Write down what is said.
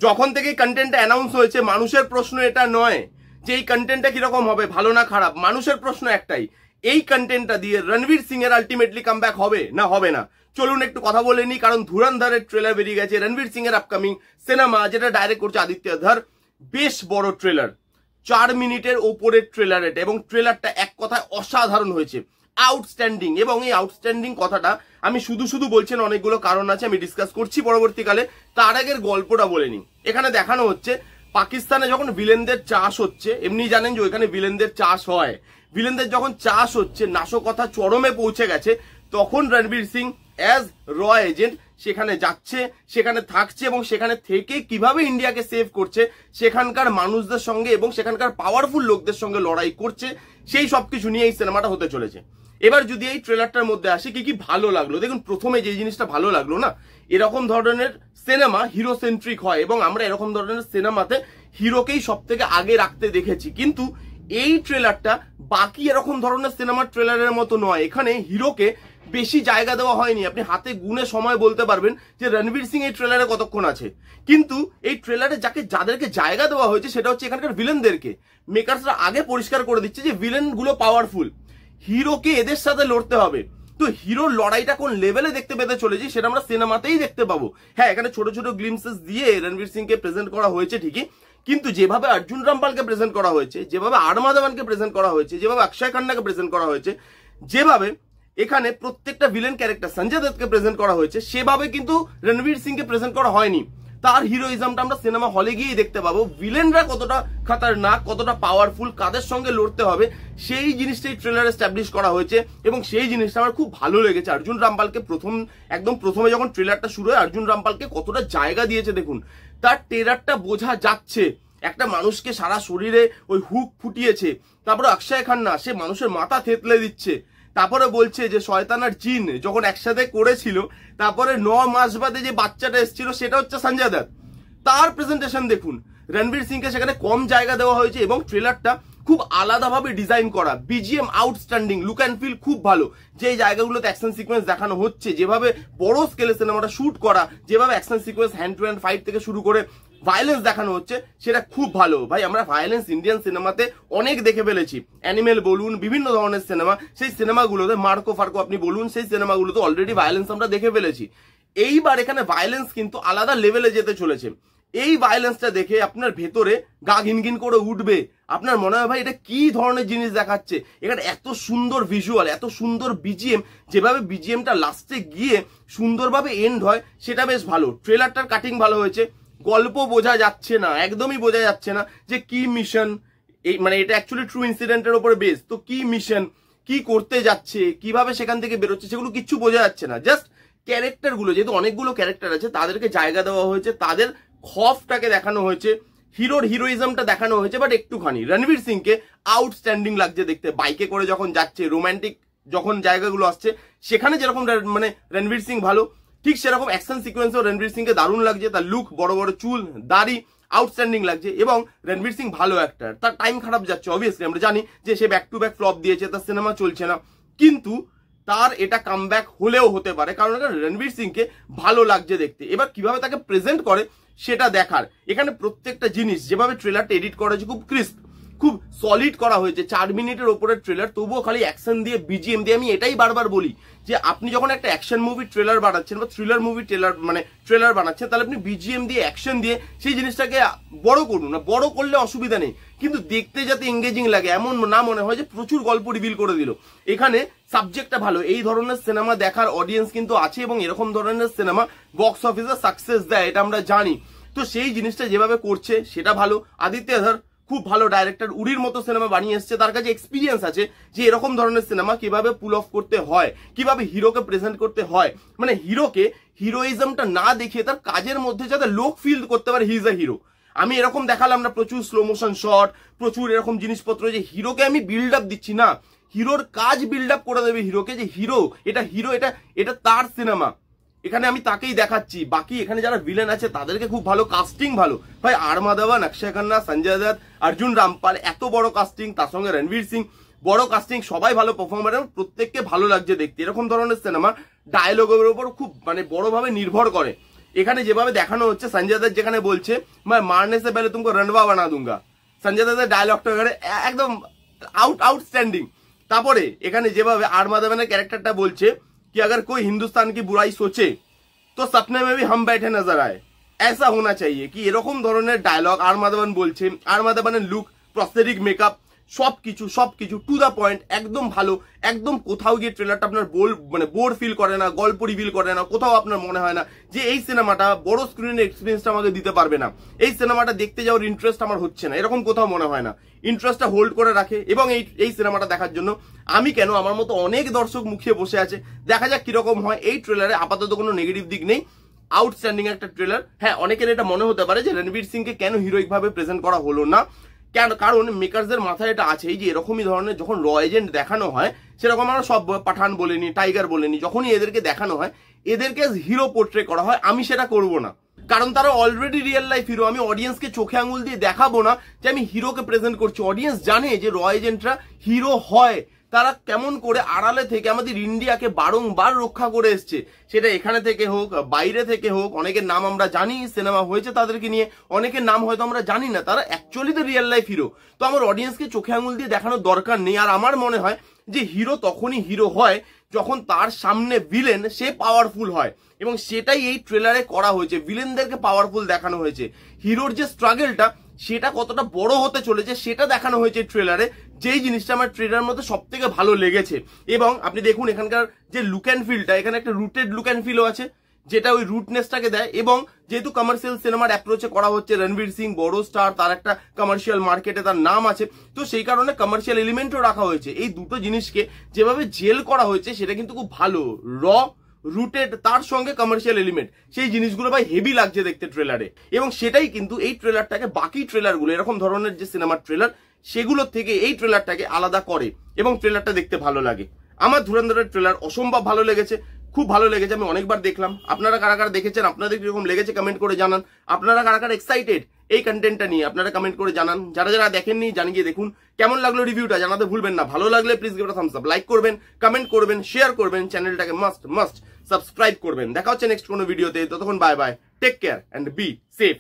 যখন থেকে কন্টেন্টটা অ্যানাউন্স হয়েছে মানুষের প্রশ্ন এটা নয় যে এই কন্টেন্টটা কিরকম হবে, ভালো না খারাপ। মানুষের প্রশ্ন একটাই, এই কন্টেন্টটা দিয়ে রণবীর সিং এর আলটিমেটলি কামব্যাক হবে না হবে না। চলুন একটু কথা বলে নি, কারণ ধুরন্ধরের ট্রেলার বেরিয়ে গেছে। রণবীর সিং এর আপকামিং সিনেমা যেটা ডাইরেক্ট করছে আদিত্য ধর, বেশ বড় ট্রেলার, 4 মিনিটের ওপরের ট্রেলার এটা, এবং ট্রেলারটা এক কথায় অসাধারণ হয়েছে, আউটস্ট্যান্ডিং। এবং এই আউটস্ট্যান্ডিং কথাটা আমি শুধু শুধু বলছেন, অনেকগুলো কারণ আছে, আমি ডিসকাস করছি পরবর্তীকালে। তার আগের গল্পটা বলে নিই। এখানে দেখানো হচ্ছে পাকিস্তানে যখন ভিলেনদের চাষ হচ্ছে, এমনি জানেন যে ওইখানে ভিলেনদের চাষ হয়, ভিলেনদের যখন চাষ হচ্ছে, নাশকতা চরমে পৌঁছে গেছে, তখন রণবীর সিং অ্যাজ র এজেন্ট সেখানে যাচ্ছে, সেখানে থাকছে, এবং সেখানে থেকে কিভাবে ইন্ডিয়াকে সেভ করছে, সেখানকার মানুষদের সঙ্গে এবং সেখানকার পাওয়ারফুল লোকদের সঙ্গে লড়াই করছে, সেই সবকিছু নিয়ে এই সিনেমাটা হতে চলেছে। এবার যদি এই ট্রেলারটার মধ্যে আসি কি কি ভালো লাগলো, দেখুন প্রথমে যে জিনিসটা ভালো লাগলো না, এরকম ধরনের সিনেমা হিরো সেন্ট্রিক হয় এবং আমরা এরকম ধরনের সিনেমাতে হিরোকেই সব থেকে আগে রাখতে দেখেছি। কিন্তু এই ট্রেলারটা বাকি এরকম ধরনের সিনেমার ট্রেলারের মতো নয়। এখানে হিরোকে বেশি জায়গা দেওয়া হয়নি। আপনি হাতে গুনে সময় বলতে পারবেন যে রণবীর সিং এই ট্রেলারে কতক্ষণ আছে। কিন্তু এই ট্রেলারে যাদেরকে জায়গা দেওয়া হয়েছে সেটা হচ্ছে এখানকার ভিলেনদেরকে। মেকার্সরা আগে পরিষ্কার করে দিচ্ছে যে ভিলেন গুলো পাওয়ারফুল, হিরোকে এদের সাথে লড়তে হবে। তো হিরোর লড়াইটা কোন লেভেলে দেখতে পেতে চলেছি সেটা আমরা সিনেমাতেই দেখতে পাবো। হ্যাঁ, এখানে ছোট ছোট গ্লিমসেস দিয়ে রণবীর সিংকে প্রেজেন্ট করা হয়েছে ঠিকই, কিন্তু যেভাবে অর্জুন রামপালকে প্রেজেন্ট করা হয়েছে, যেভাবে আর মাধবনকে প্রেজেন্ট করা হয়েছে, যেভাবে অক্ষয় খান্নাকে প্রেজেন্ট করা হয়েছে, যেভাবে এখানে প্রত্যেকটা ভিলেন ক্যারেক্টার সঞ্জয় দত্তকে প্রেজেন্ট করা হয়েছে, সেভাবে কিন্তু রণবীর সিংকে প্রেজেন্ট করা হয়নি। তার হিরোইজমটা আমরা সিনেমা হলে গিয়েই দেখতে পাবো। ভিলেনরা কতটা খতরনাক, কতটা পাওয়ারফুল, কাদের সঙ্গে লড়তে হবে, সেই জিনিসটাই ট্রেলারে এস্টাবলিশ করা হয়েছে এবং সেই জিনিসটা আমার খুব ভালো লেগেছে। অর্জুন রামপালকে একদম প্রথমে যখন ট্রেলারটা শুরু হয়, অর্জুন রামপালকে কতটা জায়গা দিয়েছে দেখুন। তার ট্রেলারটা বোঝা যাচ্ছে, একটা মানুষকে সারা শরীরে ওই হুক ফুটিয়েছে। তারপরে অক্ষয় খান্না সে মানুষের মাথা থেতলে দিচ্ছে, তারপরে বলছে যে শয়তান আর জিন যখন একসাথে করেছিল, তারপরে 9 মাস বাদে যে বাচ্চাটা এসেছিল সেটা হচ্ছে সঞ্জয় দত্ত। তার প্রেজেন্টেশন দেখুন, রণবীর সিংকে সেখানে কম জায়গা দেওয়া হয়েছে এবং ট্রেলারটা খুব আলাদাভাবে ডিজাইন করা। BGM outstanding, look and feel খুব ভালো। যে জায়গাগুলোতে অ্যাকশন সিকোয়েন্স দেখানো হচ্ছে, যেভাবে বড় স্কেলে সিনেমাটা শুট করা, যেভাবে action sequence hand to hand fight থেকে শুরু করে ভায়োলেন্স দেখানো হচ্ছে, সেটা খুব ভালো। ভাই, আমরা ভায়োলেন্স ইন্ডিয়ান সিনেমাতে অনেক দেখে ফেলেছি। অ্যানিমেল বলুন, বিভিন্ন ধরনের সিনেমা, সেই সিনেমাগুলোতে মার্কো ফার্কো আপনি বলুন, সেই সিনেমাগুলোতে অলরেডি ভায়োলেন্স আমরা দেখে ফেলেছি। এইবার এখানে ভায়োলেন্স কিন্তু আলাদা লেভেলে যেতে চলেছে। এই ভায়োলেন্সটা দেখে আপনার ভেতরে গা ঘিনঘিন করে উঠবে। আপনার মনে হয় ভাই এটা কি ধরনের জিনিস দেখাচ্ছে। এখানে এত সুন্দর ভিজুয়াল, এত সুন্দর বিজিএম, যেভাবে বিজিএমটা লাস্টে গিয়ে সুন্দরভাবে এন্ড হয়, সেটা বেশ ভালো। ট্রেলারটার কাটিং ভালো হয়েছে। গল্প বোঝা যাচ্ছে না, একদমই বোঝা যাচ্ছে না যে কি মিশন, মানে এটা অ্যাকচুয়ালি ট্রু ইনসিডেন্টের উপরে বেস। তো কি মিশন, কি করতে যাচ্ছে, কিভাবে সেখান থেকে বেরোচ্ছে, সেগুলো কিচ্ছু বোঝা যাচ্ছে না। জাস্ট ক্যারেক্টারগুলো, যেহেতু অনেকগুলো ক্যারেক্টার আছে, তাদেরকে জায়গা দেওয়া হয়েছে, তাদের খফটাকে দেখানো হয়েছে, হিরোর হিরোইজমটা দেখানো হয়েছে। বাট একটুখানি রণবীর সিংকে আউটস্ট্যান্ডিং লাগছে দেখতে। বাইকে করে যখন যাচ্ছে, রোমান্টিক যখন জায়গাগুলো আসছে, সেখানে যেরকম মানে রণবীর সিং ভালো, ঠিক সেরকম অ্যাকশন সিকোয়েন্সেও রণবীর সিংকে দারুণ লাগছে। তার লুক, বড় বড় চুল, দাড়ি আউটস্ট্যান্ডিং লাগছে। এবং রণবীর সিং ভালো অ্যাক্টর, তার টাইম খারাপ যাচ্ছে, অবভিয়াসলি আমরা জানি যে সে ব্যাক টু ব্যাক ফ্লপ দিয়েছে, তার সিনেমা চলছে না, কিন্তু তার এটা কামব্যাক হলেও হতে পারে, কারণ রণবীর সিংকে ভালো লাগছে দেখতে। এবার কিভাবে তাকে প্রেজেন্ট করে সেটা দেখার। এখানে প্রত্যেকটা জিনিস যেভাবে ট্রেলারটা এডিট করা হয়েছে, খুব ক্রিস্প, খুব সলিড করা হয়েছে। 4 মিনিটের ওপরের ট্রেলার, তবুও খালি অ্যাকশন দিয়ে, বিজিএম দিয়ে। আমি এটাই বারবার বলি যে আপনি যখন একটা অ্যাকশন মুভির ট্রেলার বানাচ্ছেন বা থ্রিলার মুভির ট্রেলার বানাচ্ছেন, তাহলে আপনি বিজিএম দিয়ে, অ্যাকশন দিয়ে সেই জিনিসটাকে বড় করুন না। বড় করলে অসুবিধা নেই, কিন্তু দেখতে যাতে এঙ্গেজিং লাগে, এমন না মনে হয় যে প্রচুর গল্প রিভিল করে দিল। এখানে সাবজেক্টটা ভালো। এই ধরনের সিনেমা দেখার অডিয়েন্স কিন্তু আছে এবং এরকম ধরনের সিনেমা বক্স অফিসে সাকসেস দেয়, এটা আমরা জানি। তো সেই জিনিসটা যেভাবে করছে সেটা ভালো। আদিত্য ধর খুব ভালো ডাইরেক্টর, উড়ির মতো সিনেমা বানিয়ে এসছে, তার কাছে এক্সপিরিয়েন্স আছে যে এরকম ধরনের সিনেমা কিভাবে পুল অফ করতে হয়, কিভাবে হিরোকে প্রেজেন্ট করতে হয়। মানে হিরোকে হিরোইজমটা না দেখিয়ে তার কাজের মধ্যে যাতে লোক ফিল করতে পারে হি ইজ আ হিরো। আমি এরকম দেখালাম না প্রচুর স্লো মোশন শট, প্রচুর এরকম জিনিসপত্র, যে হিরোকে আমি বিল্ড আপ দিচ্ছি না, হিরোর কাজ বিল্ড আপ করে দেবে হিরোকে, যে হিরো এটা তার সিনেমা, এখানে আমি তাকেই দেখাচ্ছি। বাকি এখানে যারা ভিলেন আছে তাদেরকে খুব ভালো, কাস্টিং ভালো ভাই। আর মাধবন, অক্ষয় খান্না, সঞ্জয় দত্ত, অর্জুন রামপাল, এত বড় কাস্টিং, তার সঙ্গে রণবীর সিং, বড় কাস্টিং, সবাই ভালো পারফর্মার, প্রত্যেককে ভালো লাগছে দেখতে। এরকম ধরনের সিনেমা ডায়লগের উপর খুব মানে বড়ভাবে নির্ভর করে। এখানে যেভাবে দেখানো হচ্ছে সঞ্জয় দত্ত যেখানে বলছে मैं मारने से पहले तुमको रणवा बना दूंगा, সঞ্জয় দত্তের ডায়লগটা একদম আউটস্ট্যান্ডিং। তারপরে এখানে যেভাবে আর মাধবনের ক্যারেক্টারটা বলছে कि अगर कोई हिंदुस्तान की बुराई सोचे तो सपने में भी हम बैठे नजर आए, ऐसा होना चाहिए कि এরকম ধরনের ডায়লগ আর মাধবন বলছে। আর মাধবনের লুক, প্রস্থেটিক মেকআপ সবকিছু টু দা পয়েন্ট, একদম ভালো। একদম কোথাও গিয়ে ট্রেলারটা আপনার বোর ফিল করে না, গল্প রিভিল করে না, কোথাও আপনার মনে হয় না যে এই সিনেমাটা বড় স্ক্রিনের এক্সপিরিয়েন্সটা আমাকে দিতে পারবে না, এই সিনেমাটা দেখতে যাওয়ার ইন্টারেস্ট আমার হচ্ছে না, এরকম কোথাও মনে হয় না। ইন্টারেস্টটা হোল্ড করে রাখে এবং এই সিনেমাটা দেখার জন্য আমি কেন, আমার মতো অনেক দর্শক মুখিয়ে বসে আছে। দেখা যাক কিরকম হয়। এই ট্রেলারে আপাতত কোনো নেগেটিভ দিক নেই, আউটস্ট্যান্ডিং একটা ট্রেলার। হ্যাঁ, অনেকের এটা মনে হতে পারে যে রণবীর সিংকে কেন হিরোইক ভাবে প্রেজেন্ট করা হলো না, কারণ মেকারসদের মাথায় এটা আছে যে এরকমই ধরনের যখন র এজেন্ট দেখানো হয়, সেরকম আমরা সব পাঠান বলিনি, টাইগার বলিনি, যখনই এদেরকে দেখানো হয় এদেরকে হিরো পোর্ট্রে করা হয়। আমি সেটা করব না, কারণ তারা অলরেডি রিয়েল লাইফ হিরো। আমি অডিয়েন্সকে চোখে আঙুল দিয়ে দেখাবো না যে আমি হিরোকে প্রেজেন্ট করছি। অডিয়েন্স জানে যে র এজেন্টরা হিরো হয়, তারা কেমন করে আড়ালে থেকে আমাদের ইন্ডিয়াকে বারংবার রক্ষা করে এসছে, সেটা এখানে থেকে হোক বাইরে থেকে হোক। অনেকের নাম আমরা জানি, সিনেমা হয়েছে তাদেরকে নিয়ে, অনেকের নাম হয়তো আমরা জানি না, তারা অ্যাকচুয়ালি তো রিয়েল লাইফ হিরো। তো আমার অডিয়েন্সকে চোখে আঙুল দিয়ে দেখানোর দরকার নেই। আর আমার মনে হয় যে হিরো তখনই হিরো হয় যখন তার সামনে ভিলেন সে পাওয়ারফুল হয়, এবং সেটাই এই ট্রেলারে করা হয়েছে। ভিলেনদেরকে পাওয়ারফুল দেখানো হয়েছে, হিরোর যে স্ট্রাগলটা সেটা কতটা বড় হতে চলেছে সেটা দেখানো হয়েছে ট্রেলারে, যেই জিনিসটা আমার ট্রেলারের মধ্যে সব থেকে ভালো লেগেছে। এবং আপনি দেখুন এখানকার যে লুক অ্যান্ড ফিলটা, এখানে একটা রুটেড লুক অ্যান্ড ফিলও আছে যেটা ওই রুটনেসটাকে দেয়। এবং যেহেতু কমার্শিয়াল সিনেমার অ্যাপ্রোচে করা হচ্ছে, রণবীর সিং বড় স্টার, তার একটা কমার্শিয়াল মার্কেটে তার নাম আছে, তো সেই কারণে কমার্শিয়াল এলিমেন্টও রাখা হয়েছে। এই দুটো জিনিসকে যেভাবে জেল করা হয়েছে সেটা কিন্তু খুব ভালো, রুটেড, তার সঙ্গে কমার্শিয়াল এলিমেন্ট, সেই জিনিসগুলো ভাই হেভি লাগছে দেখতে ট্রেলারে। এবং সেটাই কিন্তু এই ট্রেলারটাকে বাকি ট্রেলারগুলো, এরকম ধরনের যে সিনেমার ট্রেলার সেগুলোর থেকে এই ট্রেলারটাকে আলাদা করে এবং ট্রেলারটা দেখতে ভালো লাগে। আমার ধুরন্ধরের ট্রেলার অসম্ভব ভালো লেগেছে, খুব ভালো লেগেছে। আমি অনেকবার দেখলাম। আপনারা কারা কারা দেখেছেন, আপনাদের কিরকম লেগেছে কমেন্ট করে জানান। আপনারা কারা কারা এক্সাইটেড এই কন্টেন্টটা নিয়ে আপনারা কমেন্ট করে জানান। যারা যারা দেখেননি জানিয়ে দেখুন কেমন লাগলো রিভিউটা, জানাতে ভুলবেন না। ভালো লাগলে please give it a Thums up, like করবেন, কমেন্ট করবেন, শেয়ার করবেন, চ্যানেলটাকে মাস্ট সাবস্ক্রাইব করবেন। দেখা হচ্ছে নেক্সট কোনো ভিডিওতে। ততক্ষণ bye bye, take care and be safe.